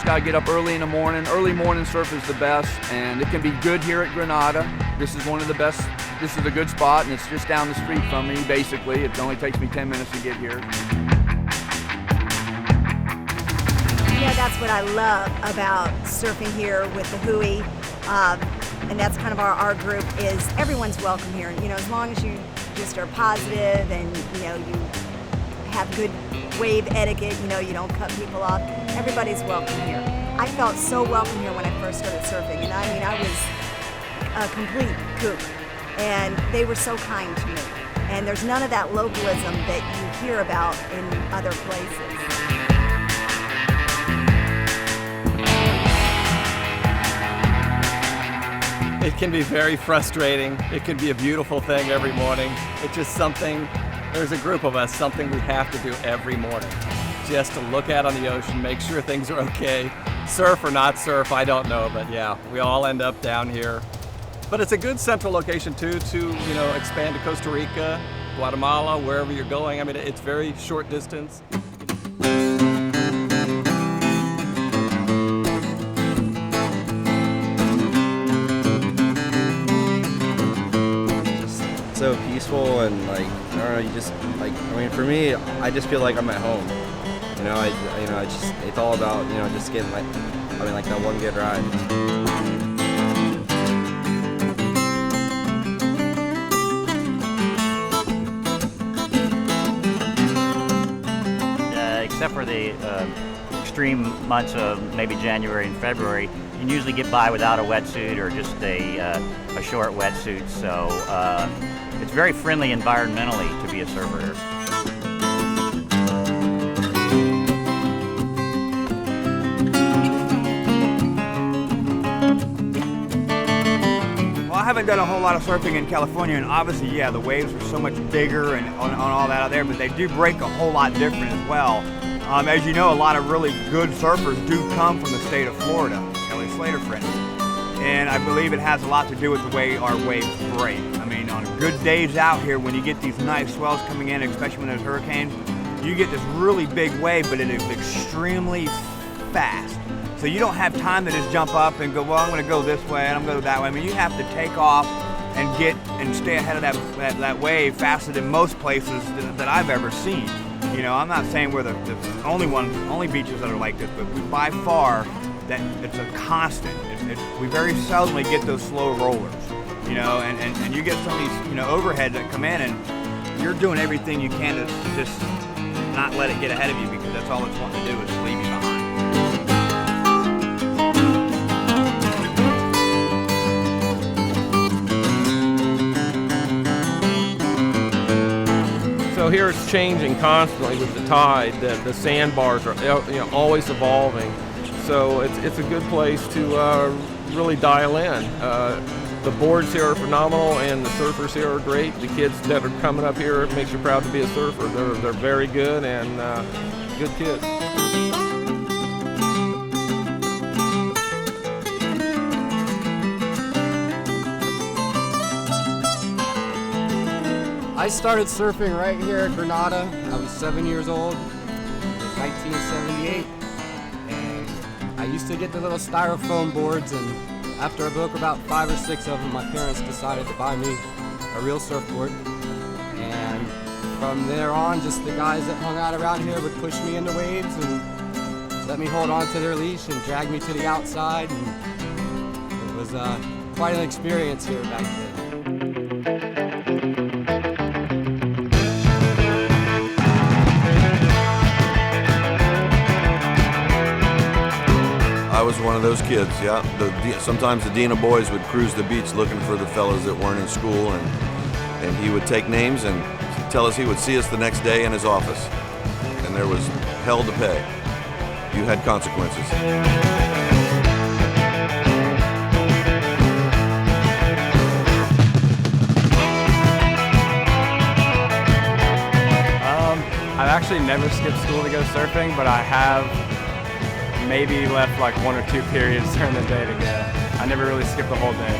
gotta get up early in the morning. Early morning surf is the best, and it can be good here at Granada. This is one of the best. This is a good spot, and it's just down the street from me, basically. It only takes me 10 minutes to get here. Yeah, that's what I love about surfing here with the Hui. And that's kind of our group is everyone's welcome here. You know, as long as you just are positive and, you know, you have good wave etiquette, you know, you don't cut people off, everybody's welcome here. I felt so welcome here when I first started surfing, and I mean, I was a complete kook, and they were so kind to me. And there's none of that localism that you hear about in other places. It can be very frustrating. It can be a beautiful thing every morning. It's just something, there's a group of us, something we have to do every morning. Just to look out on the ocean, make sure things are okay. Surf or not surf, I don't know, but yeah, we all end up down here. But it's a good central location too to, you know, expand to Costa Rica, Guatemala, wherever you're going. I mean, it's very short distance. So peaceful, and like, I don't know, you just like, I mean, for me, I just feel like I'm at home. You know, it's all about, you know, just getting like, I mean, like that one good ride. Except for the extreme months of maybe January and February, you can usually get by without a wetsuit or just a short wetsuit. So it's very friendly environmentally to be a surfer here. Well, I haven't done a whole lot of surfing in California, and obviously, yeah, the waves are so much bigger and on all that out there, but they do break a whole lot different as well. As you know, a lot of really good surfers do come from the state of Florida, Kelly Slater, for instance. And I believe it has a lot to do with the way our waves break. I mean, on good days out here, when you get these nice swells coming in, especially when there's hurricanes, you get this really big wave, but it is extremely fast. So you don't have time to just jump up and go, well, I'm going to go this way and I'm going to go that way. I mean, you have to take off and stay ahead of that wave faster than most places that I've ever seen. You know, I'm not saying we're the only beaches that are like this, but by far, that it's a constant. We very seldomly get those slow rollers, you know, and you get some of these, you know, overheads that come in, and you're doing everything you can to just not let it get ahead of you, because that's all it's wanting to do is leave you behind. So here it's changing constantly with the tide. The sandbars are, you know, always evolving. So it's a good place to really dial in. The boards here are phenomenal, and the surfers here are great. The kids that are coming up here, it makes you proud to be a surfer. They're very good and good kids. I started surfing right here at Granada. I was 7 years old, 1978, and I used to get the little styrofoam boards, and after I broke about 5 or 6 of them, my parents decided to buy me a real surfboard. And from there on, just the guys that hung out around here would push me into waves and let me hold on to their leash and drag me to the outside, and it was quite an experience here back then. I was one of those kids, yeah. Sometimes the Dean of Boys would cruise the beach looking for the fellas that weren't in school, and he would take names and tell us he would see us the next day in his office. And there was hell to pay. You had consequences. I've actually never skipped school to go surfing, but I have maybe left like 1 or 2 periods during the day to go. I never really skipped the whole day.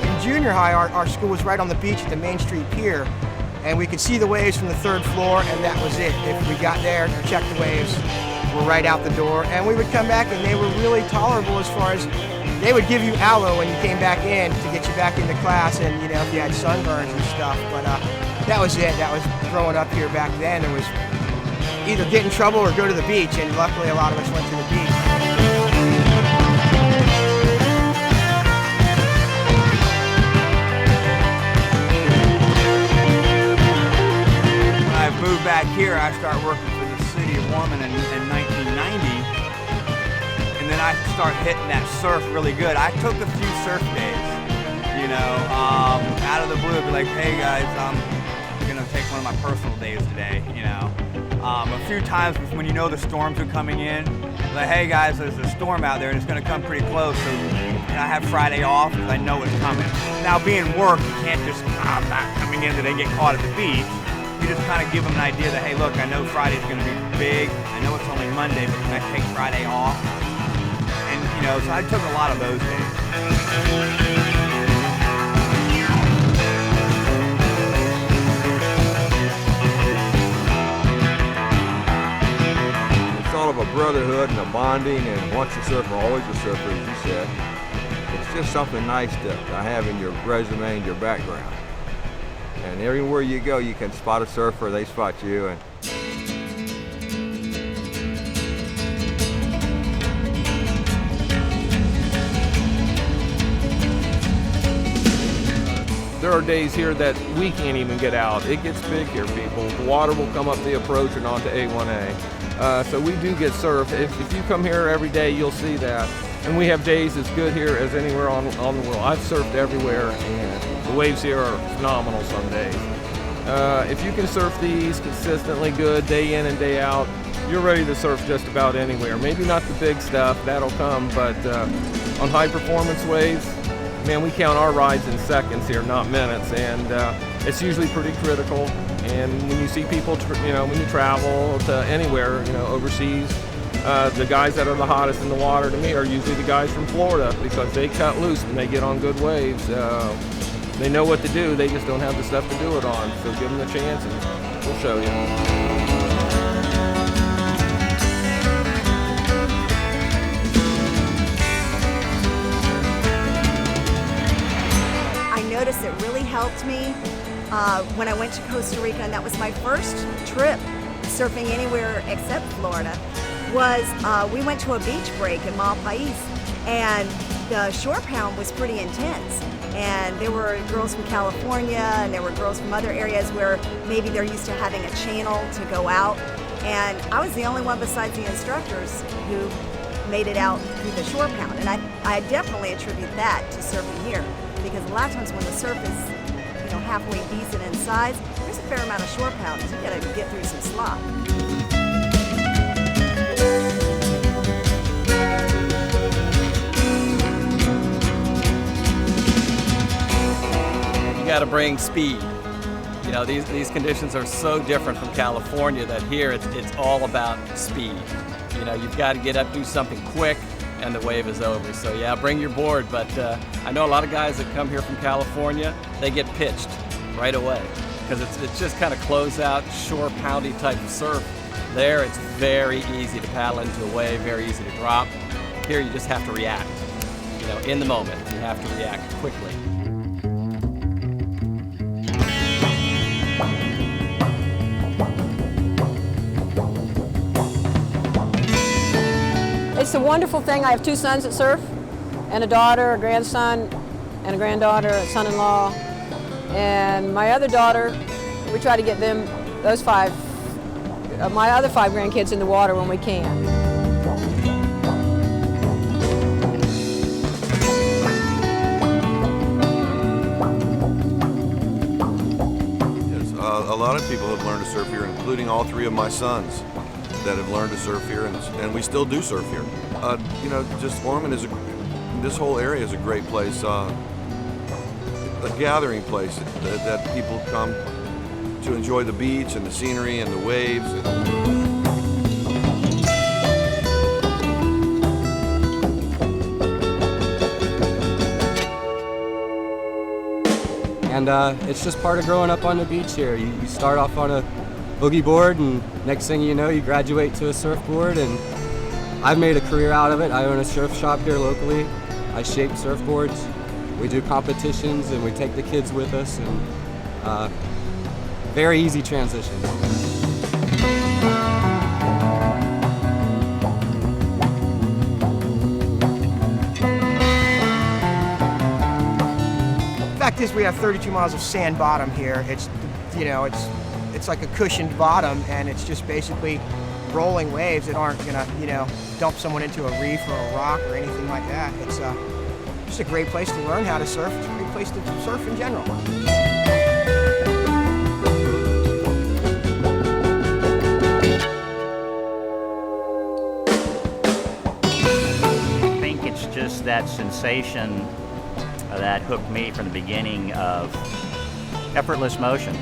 In junior high, our our school was right on the beach at the Main Street Pier, and we could see the waves from the 3rd floor, and that was it. If we got there, checked the waves, we're right out the door, and we would come back, and they were really tolerable as far as they would give you aloe when you came back in to get you back into class, and you know, if you had sunburns and stuff. But that was it. That was growing up here back then. It was either get in trouble or go to the beach, and luckily a lot of us went to the beach. When I moved back here, I started working for the city of Ormond in 1990, and then I started hitting that surf really good. I took a few surf days, you know, out of the blue, be like, hey guys, I'm gonna take one of my personal days today, you know. A few times when you know the storms are coming in, like, hey guys, there's a storm out there and it's gonna come pretty close, so I have Friday off because I know it's coming. Now being work, you can't just, I'm not coming in that they get caught at the beach. You just kind of give them an idea that, hey look, I know Friday's gonna be big, I know it's only Monday, but can I take Friday off? And you know, so I took a lot of those days. Of a brotherhood and a bonding, and once a surfer, always a surfer, as you said. It's just something nice to have in your resume and your background. And everywhere you go, you can spot a surfer, they spot you. And there are days here that we can't even get out. It gets big here, people. The water will come up the approach and onto A1A. So we do get surf. If you come here every day, you'll see that. And we have days as good here as anywhere on the world. I've surfed everywhere, and the waves here are phenomenal some days. If you can surf these consistently good, day in and day out, you're ready to surf just about anywhere. Maybe not the big stuff, that'll come, but on high performance waves, man, we count our rides in seconds here, not minutes, and it's usually pretty critical. And when you see people, when you travel to anywhere, overseas, the guys that are the hottest in the water to me are usually the guys from Florida, because they cut loose when they get on good waves. They know what to do, they just don't have the stuff to do it on. So give them a chance and we'll show you. I noticed it really helped me when I went to Costa Rica, and that was my first trip surfing anywhere except Florida, was we went to a beach break in Malpais, and the shore pound was pretty intense. And there were girls from California, and there were girls from other areas where maybe they're used to having a channel to go out. And I was the only one besides the instructors who made it out through the shore pound. And I definitely attribute that to surfing here, because a lot of times when the surf is halfway decent in size, there's a fair amount of shore pound, so you gotta get through some slop. You gotta bring speed. These conditions are so different from California that here it's all about speed. You've got to get up, do something quick, and the wave is over. So yeah, bring your board, but I know a lot of guys that come here from California, they get pitched right away, because it's just kind of close out, shore poundy type of surf. There, it's very easy to paddle into a wave, very easy to drop. Here, you just have to react. In the moment, you have to react quickly. It's a wonderful thing. I have 2 sons that surf, and a daughter, a grandson, and a granddaughter, a son-in-law. And my other daughter, we try to get them, my other 5 grandkids in the water when we can. Yes, a lot of people have learned to surf here, including all 3 of my sons that have learned to surf here, and we still do surf here. Just Ormond this whole area is a great place. A gathering place that people come to enjoy the beach and the scenery and the waves. And it's just part of growing up on the beach here. You start off on a boogie board, and next thing you know, you graduate to a surfboard, and I've made a career out of it. I own a surf shop here locally. I shape surfboards. We do competitions, and we take the kids with us, and very easy transition. The fact is, we have 32 miles of sand bottom here. It's, you know, it's like a cushioned bottom, and it's just basically rolling waves that aren't gonna, you know, dump someone into a reef or a rock or anything like that. It's just a great place to learn how to surf. It's a great place to surf in general. I think it's just that sensation that hooked me from the beginning of effortless motion.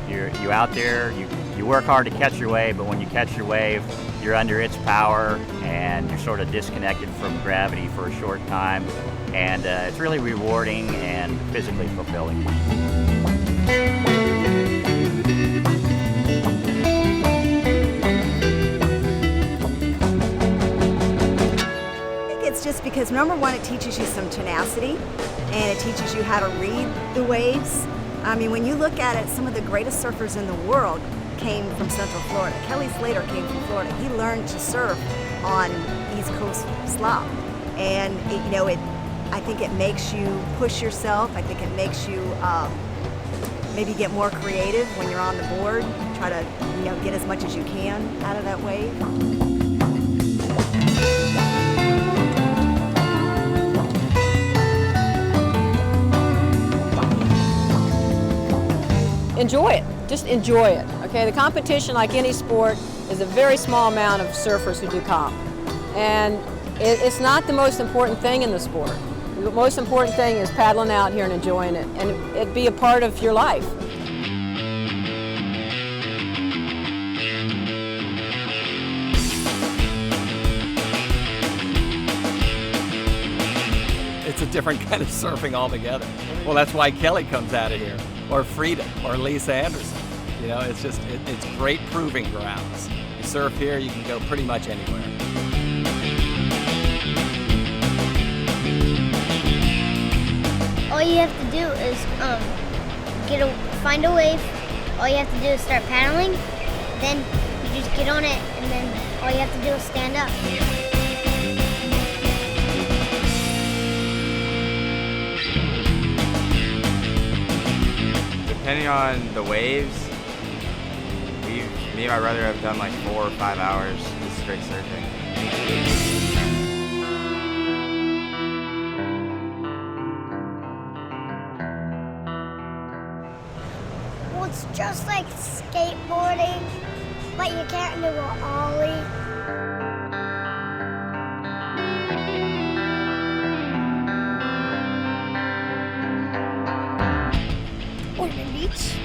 You out there, you work hard to catch your wave, but when you catch your wave, you're under its power and you're sort of disconnected from gravity for a short time, and it's really rewarding and physically fulfilling. It's just because, number one, it teaches you some tenacity, and it teaches you how to read the waves. I mean, when you look at it, some of the greatest surfers in the world came from Central Florida. Kelly Slater came from Florida. He learned to surf on East Coast slop, and I think it makes you push yourself. I think it makes you maybe get more creative when you're on the board. Try to get as much as you can out of that wave. Enjoy it. Just enjoy it. Okay, the competition, like any sport, is a very small amount of surfers who do comp. And it's not the most important thing in the sport. The most important thing is paddling out here and enjoying it, and it be a part of your life. It's a different kind of surfing altogether. Well, that's why Kelly comes out of here, or Frida, or Lisa Anderson. You know, it's just, it's great proving grounds. You surf here, you can go pretty much anywhere. All you have to do is find a wave. All you have to do is start paddling. Then you just get on it, and then all you have to do is stand up. Depending on the waves, me and my brother have done like 4 or 5 hours just straight surfing. Well, it's just like skateboarding, but you can't do an ollie. Ormond Beach.